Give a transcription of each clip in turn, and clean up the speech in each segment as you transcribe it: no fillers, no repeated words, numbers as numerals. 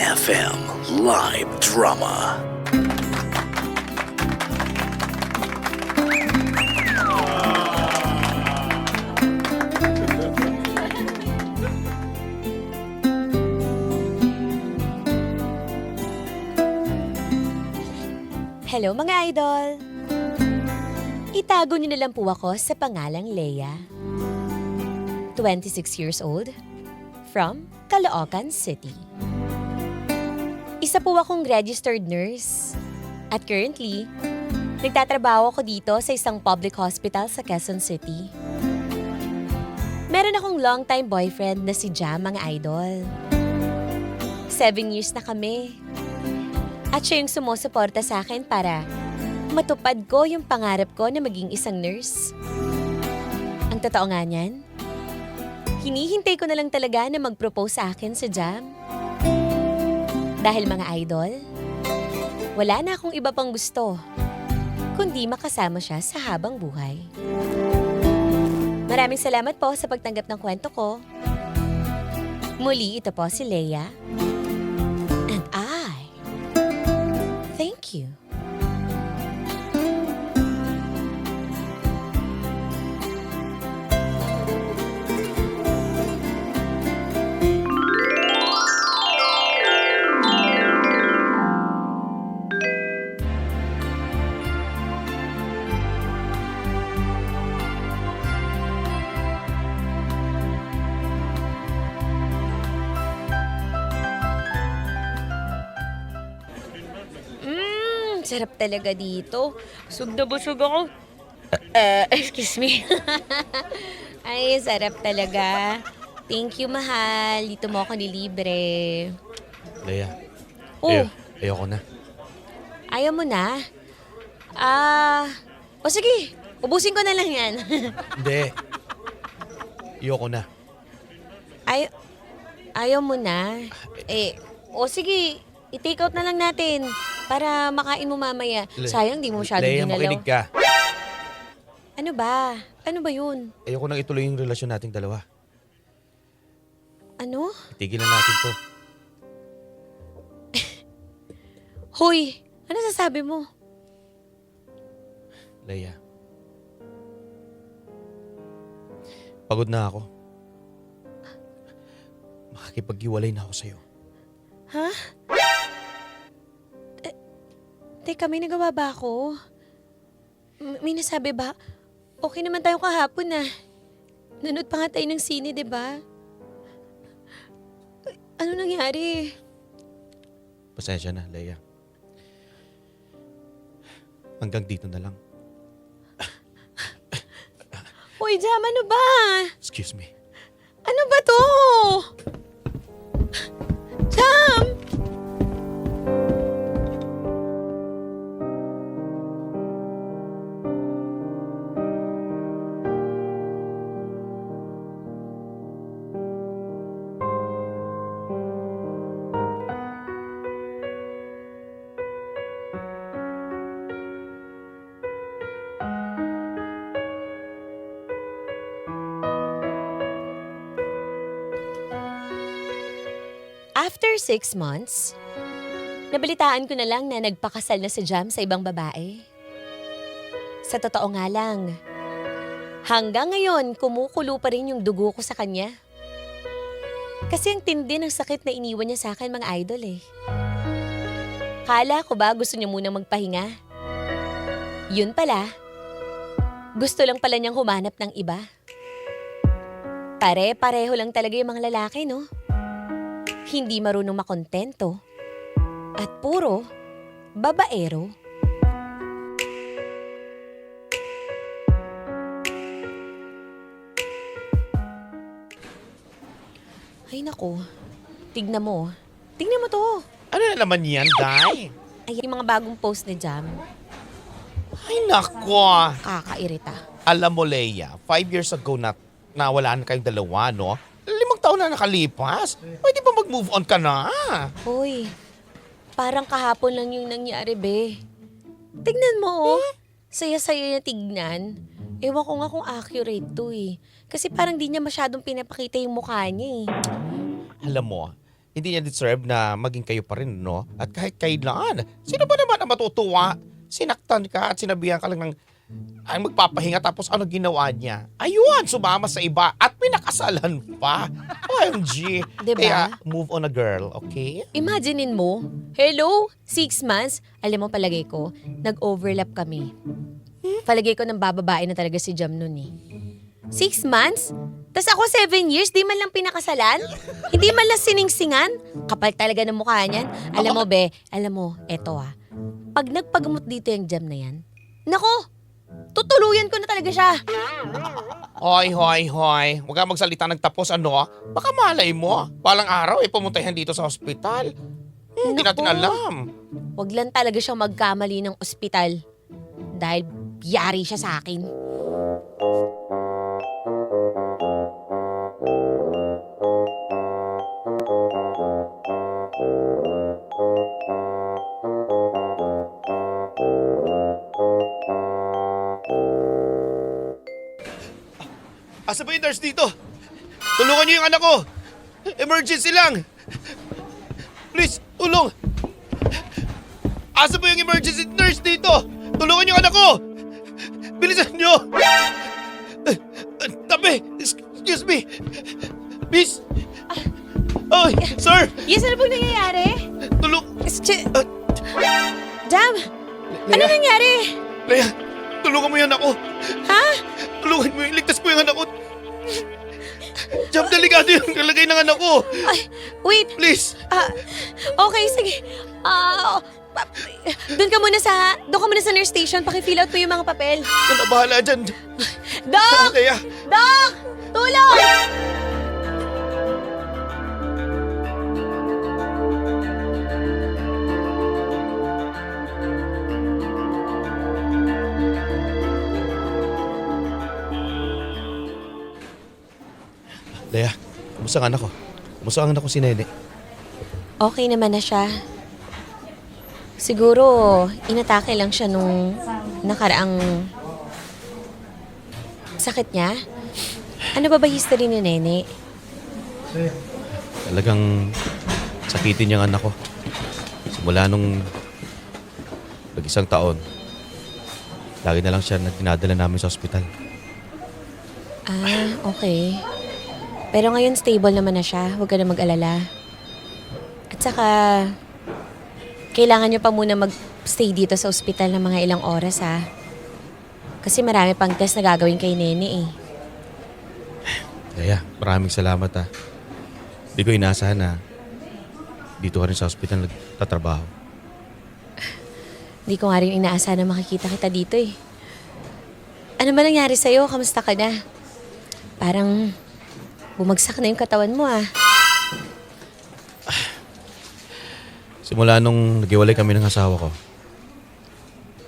FM Live Drama. Hello mga idol! Itago niyo na lang po ako sa pangalang Leia. 26 years old, from Caloocan City. Isa po akong registered nurse. At currently, nagtatrabaho ako dito sa isang public hospital sa Quezon City. Meron akong long-time boyfriend na si Jam mga idol. 7 years na kami. At siya yung sumusuporta sa akin para matupad ko yung pangarap ko na maging isang nurse. Ang totoo nga niyan, hinihintay ko na lang talaga na mag-propose sa akin si Jam. Dahil mga idol, wala na akong iba pang gusto, kundi makasama siya sa habang buhay. Maraming salamat po sa pagtanggap ng kwento ko. Muli, ito po si Leia. And I thank you. Sarap talaga dito. Busog na busog ako. Excuse me. Ay, sarap talaga. Thank you, mahal. Dito mo ako nilibre. Leia, Oh, ayoko na. ayaw mo na? O sige. Ubusin ko na lang yan. Hindi. Ayoko na. Ayaw mo na? O sige. I-take out na lang natin para makain mo mamaya. Sayang, di mo masyadong Leia, ginalaw. makinig ka. Ano ba? Ano ba yun? Ayoko nang ituloy yung relasyon nating dalawa. Ano? Itigil na natin to. Hoy! Ano sasabi mo? Leia. Pagod na ako. Makakipag-iwalay na ako sa'yo. Ha? Teka, may nagawa ba ako? May nasabi ba? Okay naman tayo kahapon na. Nanood pa nga tayo ng sine, di ba? Ano nangyari? Pasensya na, Leia. Hanggang dito na lang. Hoy, Jam, ano ba? Excuse me. Ano ba to? Jam! After 6 months, nabalitaan ko na lang na nagpakasal na si Jam sa ibang babae. Sa totoo nga lang, hanggang ngayon kumukulo pa rin yung dugo ko sa kanya. Kasi ang tindi ng sakit na iniwan niya sa akin mga idol eh. Kala ko ba gusto niya munang magpahinga? Yun pala, gusto lang pala niyang humanap ng iba. Pare-pareho lang talaga yung mga lalaki, no? Hindi marunong makontento, at puro babaero. Ay nako, tignan mo. Tignan mo to. Ano na naman yan, Day? Ay, yung mga bagong post ni Jam, Ay, nako. kakairita. Alam mo, Leia, 5 years ago na nawalaan kayong dalawa, no? 5 taon na nakalipas. Pwede ba mag-move on ka na? Hoy, parang kahapon lang yung nangyari, be. Tignan mo, oh. Saya-saya niya tignan. Ewan ko nga kung accurate to eh. Kasi parang di niya masyadong pinapakita yung mukha niya eh. Alam mo, hindi niya deserve na maging kayo pa rin, no? At kahit kailan, sino ba naman ang matutuwa? Sinaktan ka at sinabihan ka lang ng ay magpapahinga tapos ano ginawa niya? Ayun, sumama sa iba at pinakasalan pa. OMG. Diba? Kaya move on a girl, okay? Imaginein mo, hello, 6 months, alam mo palagay ko, nag-overlap kami. Palagay ko nang bababae na talaga si Jam nun eh. 6 months? Tas ako 7 years, di man lang pinakasalan? Hindi man lang siningsingan? Kapal talaga ng mukha niyan. Alam mo be, alam mo, eto pag nagpagamot dito yung Jam na yan, nako, tutuluyan ko na talaga siya. Hoy. Huwag ka magsalita nagtapos, ano? Baka malay mo. Walang araw, pumuntahan dito sa ospital. Hindi Naku. natin alam. Huwag lang talaga siyang magkamali ng ospital. Dahil yari siya sa akin. Asa ba yung nurse dito? Tulungan niyo yung anak ko! Emergency lang! Please, tulong! Asa ba yung emergency nurse dito? Tulungan niyo yung anak ko! Bilisan niyo! Tabi! Excuse me! Miss! Ay, sir! Yes, ano pong nangyayari? Tulong! Jam! Ano Leia, nangyari? Leia, tulungan mo yung anak ko! Ha? Tulungan mo yung ligtas mo yung anak ko! Jam, delikado yung nalagay ng anak ko! Ay, wait. Please! Okay, sige. Doon ka muna sa nurse station. Paki-fill out mo yung mga papel. Ikaw na bahala dyan! Doc! Leia! Doc! Tulong! Leia, kumusta ang anak ko? Kumusta ang anak ko si Nene? Okay naman na siya. Siguro, inatake lang siya nung nakaraang sakit niya. Ano ba history ni Nene? Talagang sakitin niyang anak ko. Simula nung nag-1 taon, lagi na lang siya na dinadala namin sa ospital. Ah, okay. Pero ngayon stable naman na siya. Huwag ka na mag-alala. At saka, kailangan niyo pa muna mag-stay dito sa ospital ng mga ilang oras ha. Kasi marami pang test na gagawin kay Nene eh. Leia, maraming salamat ha. Hindi ko inaasahan na dito ka rin sa ospital nagtatrabaho. Hindi ko nga rin inaasahan na makikita kita dito eh. Ano ba nangyari sa'yo? Kamusta ka na? Parang bumagsak na yung katawan mo ah. Simula nung naghiwalay kami ng asawa ko,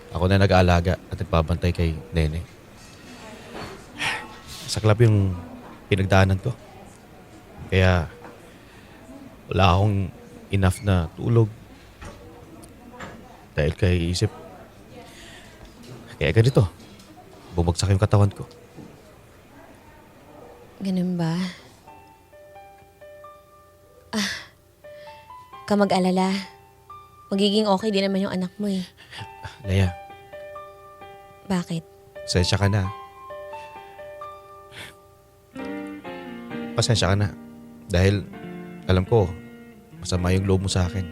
ako na nag-aalaga at nagpapantay kay Nene. Saklap yung pinagdaanan ko. Kaya wala akong enough na tulog. Dahil kay isip. Kaya ganito, bumagsak yung katawan ko. Ganun ba? Ka mag-alala. Magiging okay din naman yung anak mo eh. Leia, Bakit? pasensya ka na. Pasensya ka na. Dahil alam ko, masama yung loob mo sa akin.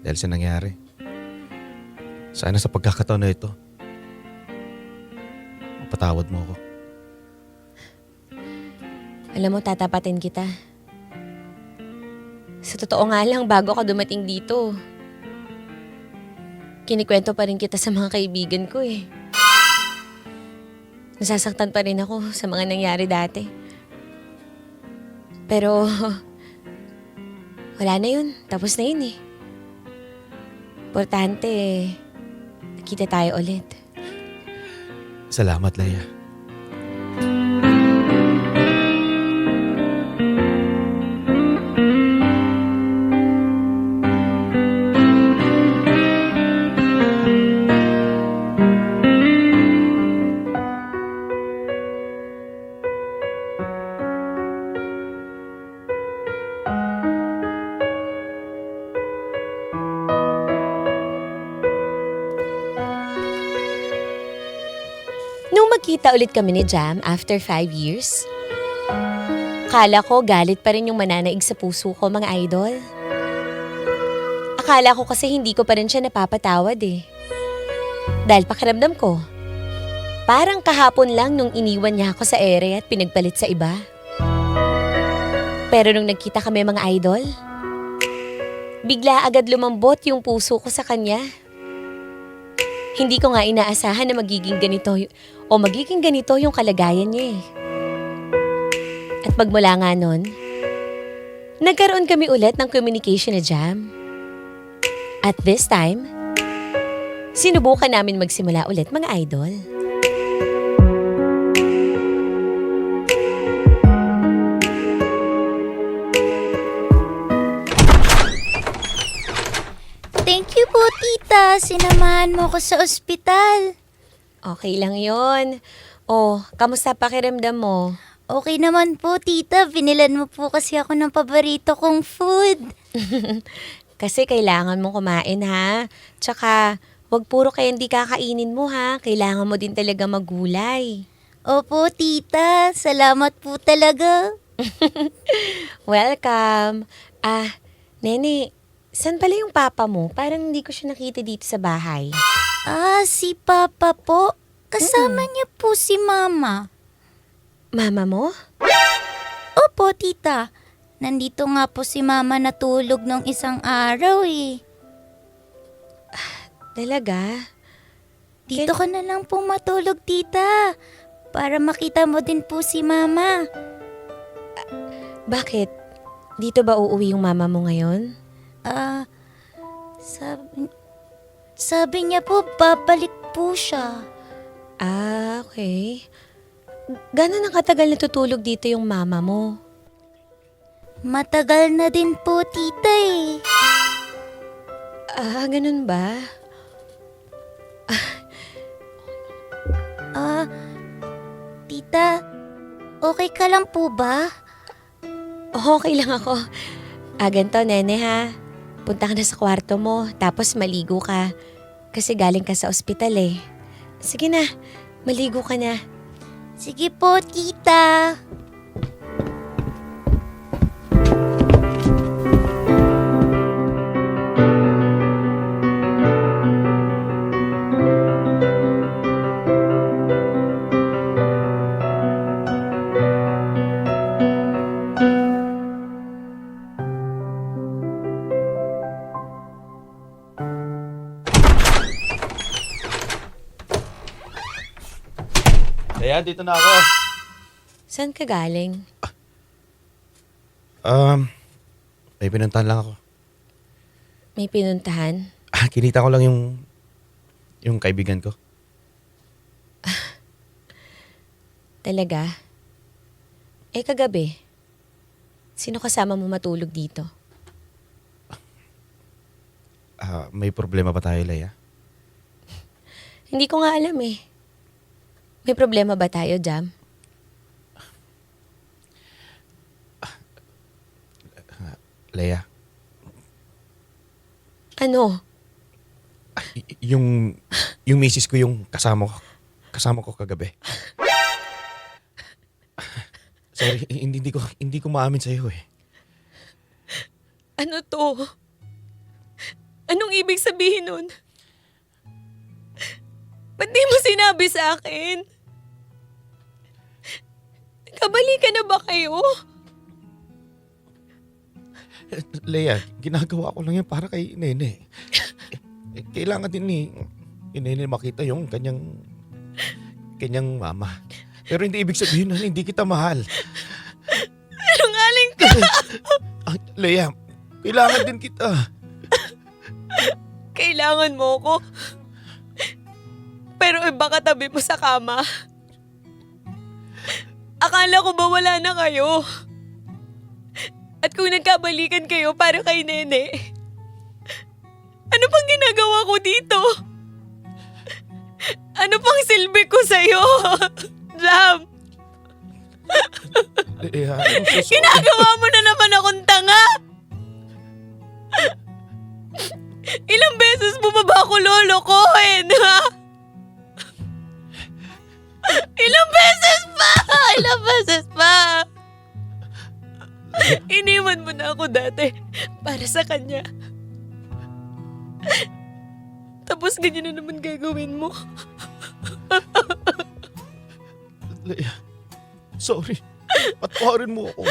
Dahil sa nangyari. Sana sa pagkakataon na ito, mapatawad mo ako. Alam mo, tatapatin kita. Sa totoo nga lang, bago ka dumating dito, kinikwento pa rin kita sa mga kaibigan ko eh. Nasasaktan pa rin ako sa mga nangyari dati. Pero, wala na yun. Tapos na yun eh. Importante, nakita tayo ulit. Salamat, Leia. magkita ulit kami ni Jam after 5 years, akala ko galit pa rin yung mananaig sa puso ko, mga idol. Akala ko kasi hindi ko pa rin siya napapatawad eh. Dahil pakiramdam ko, parang kahapon lang nung iniwan niya ako sa ere at pinagpalit sa iba. Pero nung nagkita kami, mga idol, bigla agad lumambot yung puso ko sa kanya. Hindi ko nga inaasahan na magiging ganito yung kalagayan niya eh. At magmula nga nun, nagkaroon kami ulit ng communication na Jam. At this time, sinubukan namin magsimula ulit, mga idol. Thank you po, tita. Sinamahan mo ko sa ospital. Okay lang yon. Oh, kamusta pakiramdam mo? Okay naman po, tita. Binilan mo po kasi ako ng paborito kong food. Kasi kailangan mo kumain ha. Tsaka, wag puro candy kakainin mo ha. Kailangan mo din talaga magulay. Opo, tita. Salamat po talaga. Welcome. Nene, saan pala yung papa mo? Parang hindi ko siya nakita dito sa bahay. Si Papa po. Kasama niya po si Mama. Mama mo? Opo, tita. Nandito nga po si Mama natulog nung isang araw eh. Talaga? Dito ka na lang po matulog, tita. Para makita mo din po si Mama. Bakit? Dito ba uuwi yung mama mo ngayon? Sabi niya po, babalik po siya. Okay. Gano'n ang katagal natutulog dito yung mama mo? Matagal na din po, tita eh. Ganun ba? Tita, okay ka lang po ba? Okay lang ako. Ganito, nene ha. Punta ka na sa kwarto mo, tapos maligo ka. Kasi galing ka sa ospital eh. Sige na, maligo ka na. Sige po, tita. Ayan, dito na ako. Saan ka galing? May pinuntahan lang ako. May pinuntahan? Kinita ko lang yung kaibigan ko. Talaga? Kagabi, sino kasama mo matulog dito? May problema ba tayo, Leia? Hindi ko nga alam eh. May problema ba tayo, Jam? Leia, Ano? yung misis ko yung kasama ko kagabi. Sorry, hindi ko maamin sa iyo eh. Ano to? Anong ibig sabihin nun? Ba't di mo sinabi sa akin? Nagkabalikan na ba kayo? Leia, ginagawa ko lang yan para kay Nene. Kailangan din ni Nene makita yung kanyang mama. Pero hindi ibig sabihin na hindi kita mahal. Sinungaling ka! Leia, kailangan din kita. Kailangan mo ko. Pero iba katabi mo sa kama. Akala ko ba wala na kayo? At kung nagkabalikan kayo para kay Nene, ano pang ginagawa ko dito? Ano pang silbi ko sa'yo? Jam! Leia, Ginagawa mo na naman akong tanga! Ilang beses mo ba ako lolokohin, ha? beses pa. Iniwan mo na ako dati para sa kanya. Tapos ganyan na naman gagawin mo. Leia, sorry. Patawarin mo ako.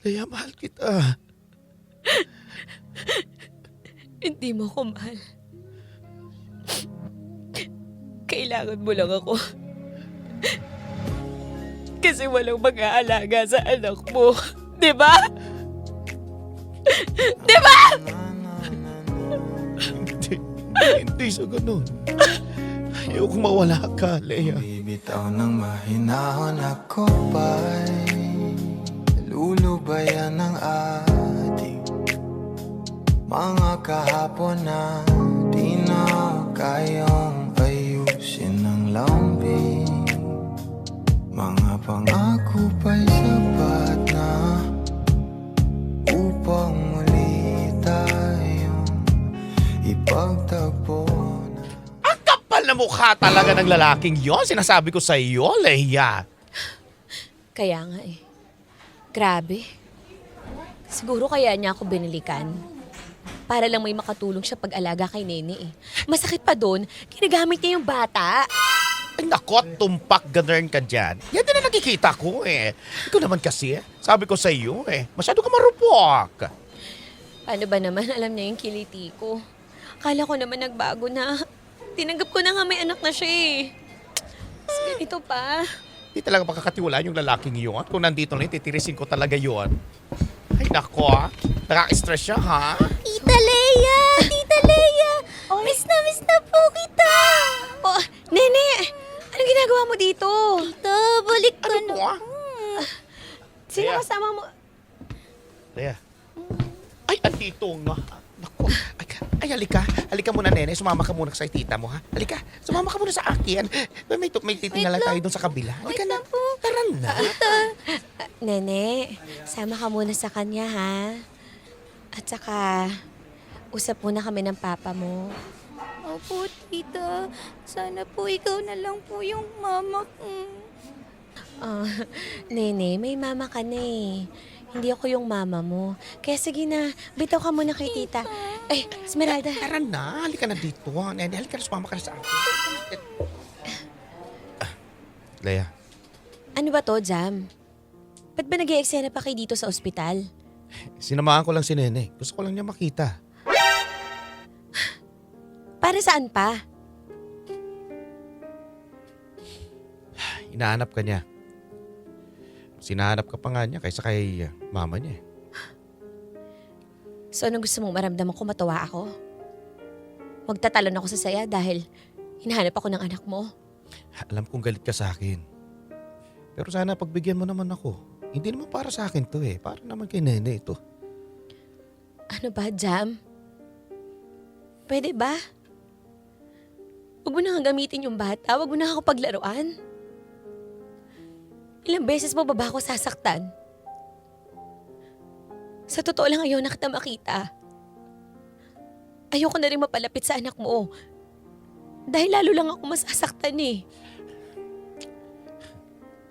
Leia, mahal kita. Hindi mo ako mahal. Kailangan mo lang ako. Kasi walang mag-aalaga sa anak mo. Di ba? Di ba? Hindi sa ganun. Ayoko mawala ka, Leia. Bibitaw ng mahinahon ako ba'y lulubayan ng ating mga kahapon na di na kayang ayusin ng lambing. Mga pangako pa'y sapat na upang muli tayong ipagtagpo na. Ang kapal na mukha talaga ng lalaking yon. Sinasabi ko sa iyo, Leia. Kaya nga eh. Grabe. Siguro kaya niya ako binilikan. Para lang may makatulong siya pag-alaga kay Nene eh. Masakit pa doon, ginagamit niya yung bata. Ay nako, tumpak ganern ka dyan. Yan din na nakikita ko eh. Ikaw naman kasi, sabi ko sa iyo eh, masyado ka marupok. Paano ba naman alam niya yung kiliti ko? Akala ko naman nagbago na. Tinanggap ko na nga may anak na siya eh. Mas ganito pa. Hindi talaga makakatiwalaan yung lalaking yun. Kung nandito na yun, titirisin ko talaga yun. Ay nako, nakaka-stress siya ha? Tita Leia! Tita Leia! Miss na po kita! Oh, Nene! Anong ginagawa mo dito? Tita, balik ka Ano na. to ah? Sino Leia. kasama mo? Leia. Ay, andito nga. Naku, ay halika. Halika muna, Nene. Sumama ka muna sa tita mo, ha? Halika, sumama ka muna sa akin. May titingala tayo doon sa kabila. Halika na. Tara na. Nene, sama ka muna sa kanya, ha? At saka, usap muna kami ng papa mo. Opo, tita. Sana po ikaw na lang po yung mama ko. Ah, Nene, may mama ka na eh. Hindi ako yung mama mo. Kaya sige na, bitaw ka muna kay tita. Ay, Esmeralda. Tara na. Halika na dito. Nene, halika na. Sumama ka na sa akin. Leia. Ano ba to, Jam? Ba't ba nag-i-eksena pa kayo dito sa ospital? Sinamahan ko lang si Nene. Gusto ko lang niya makita. Para saan pa? Hinahanap ka niya. Sinahanap ka pa nga niya kaysa kay mama niya. So, anong gusto mong maramdaman ko matuwa ako? Magtatalon ako sa saya dahil hinahanap ako ng anak mo. Alam kong galit ka sa akin. Pero sana pagbigyan mo naman ako. Hindi naman para sa akin to eh. Para naman kay Nene ito. Ano ba, Jam? Pwede ba? Huwag mo na nga gamitin yung bata. Huwag mo na ako paglaruan. Ilang beses mo ba ako sasaktan? Sa totoo lang ayaw na kita makita. Ayoko na rin mapalapit sa anak mo. Dahil lalo lang ako masasaktan eh.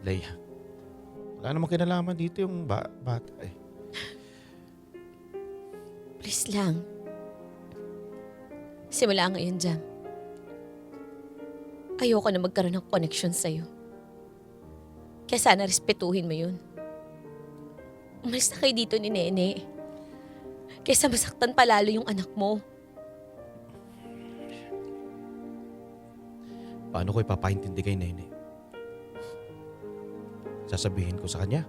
Leia, wala namang kinalaman dito yung bata eh. Please lang. Simula ngayon, Jam. Ayoko na magkaroon ng connection sa'yo. Kaya sana respetuhin mo yun. Umalis na kayo dito ni Nene. Kaysa masaktan palalo yung anak mo. Paano ko ipapaintindi kay Nene? Sasabihin ko sa kanya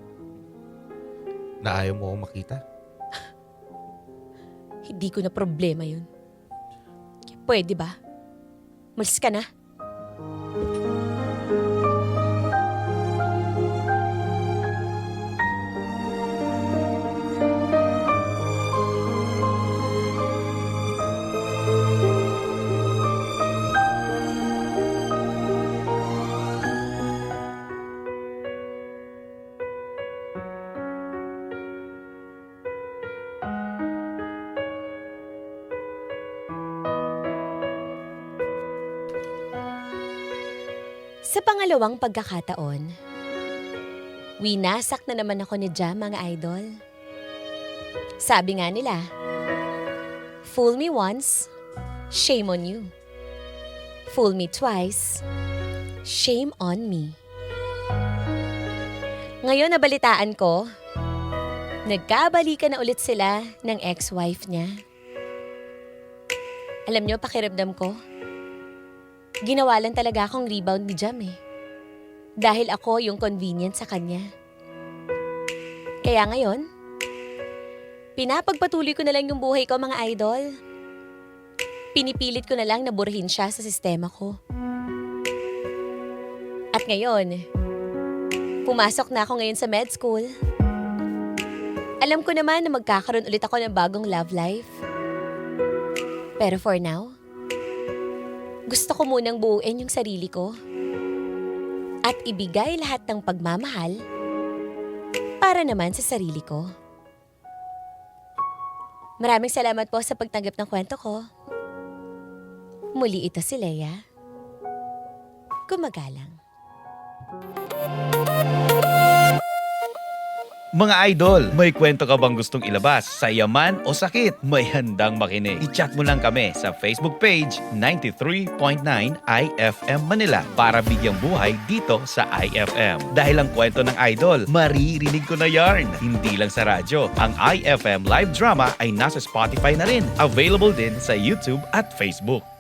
na ayaw mo akong makita. Hindi ko na problema yun. Kaya pwede ba? Umalis ka na. Sa pangalawang pagkakataon, Winasak na naman ako ni Jam, mga idol. Sabi nga nila, fool me once, shame on you. Fool me twice, shame on me. Ngayon nabalitaan ko, nagkabalikan na ulit sila ng ex-wife niya. Alam niyo, pakiramdam ko, ginawa lang talaga akong rebound ni Jam eh. Dahil ako yung convenient sa kanya. Kaya ngayon, pinapagpatuloy ko na lang yung buhay ko, mga idol. Pinipilit ko na lang na burahin siya sa sistema ko. At ngayon, pumasok na ako ngayon sa med school. Alam ko naman na magkakaroon ulit ako ng bagong love life. Pero for now, gusto ko munang buuin yung sarili ko at ibigay lahat ng pagmamahal para naman sa sarili ko. Maraming salamat po sa pagtanggap ng kwento ko. Muli ito si Leia. Gumagalang. Mga idol, may kwento ka bang gustong ilabas? Saya man o sakit? May handang makinig. I-chat mo lang kami sa Facebook page 93.9 IFM Manila para bigyang buhay dito sa IFM. Dahil ang kwento ng idol, maririnig ko na yarn. Hindi lang sa radyo. Ang IFM live drama ay nasa Spotify na rin. Available din sa YouTube at Facebook.